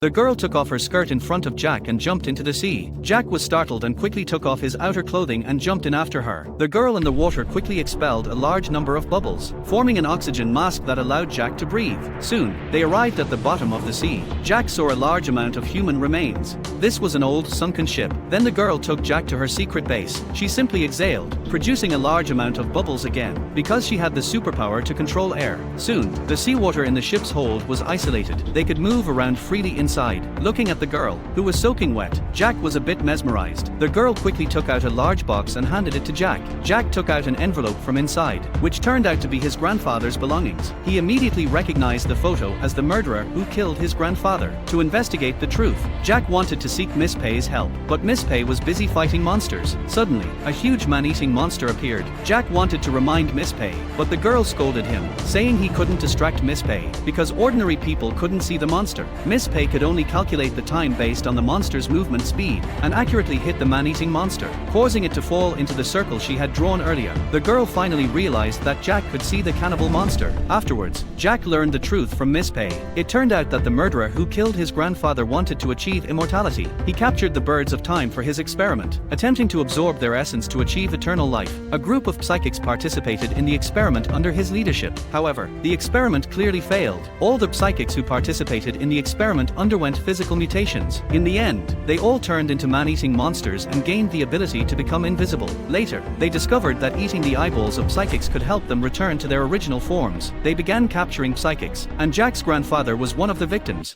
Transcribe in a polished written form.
The girl took off her skirt in front of Jack and jumped into the sea. Jack was startled and quickly took off his outer clothing and jumped in after her. The girl in the water quickly expelled a large number of bubbles, forming an oxygen mask that allowed Jack to breathe. Soon, they arrived at the bottom of the sea. Jack saw a large amount of human remains. This was an old, sunken ship. Then the girl took Jack to her secret base. She simply exhaled, producing a large amount of bubbles again, because she had the superpower to control air. Soon, the seawater in the ship's hold was isolated. They could move around freely inside. Looking at the girl, who was soaking wet, Jack was a bit mesmerized. The girl quickly took out a large box and handed it to Jack. Jack took out an envelope from inside, which turned out to be his grandfather's belongings. He immediately recognized the photo as the murderer who killed his grandfather. To investigate the truth, Jack wanted to seek Miss Pei's help, but Miss Pei was busy fighting monsters. Suddenly, a huge man-eating monster appeared. Jack wanted to remind Miss Pei, but the girl scolded him, saying he couldn't distract Miss Pei because ordinary people couldn't see the monster. Miss Pei could only calculate the time based on the monster's movement speed and accurately hit the man-eating monster, causing it to fall into the circle she had drawn earlier. The girl finally realized that Jack could see the cannibal monster. Afterwards, Jack learned the truth from Miss Pei. It turned out that the murderer who killed his grandfather wanted to achieve immortality. He captured the birds of time for his experiment, attempting to absorb their essence to achieve eternal life. A group of psychics participated in the experiment under his leadership. However, the experiment clearly failed. All the psychics who participated in the experiment underwent physical mutations. In the end, they all turned into man-eating monsters and gained the ability to become invisible. Later, they discovered that eating the eyeballs of psychics could help them return to their original forms. They began capturing psychics, and Jack's grandfather was one of the victims.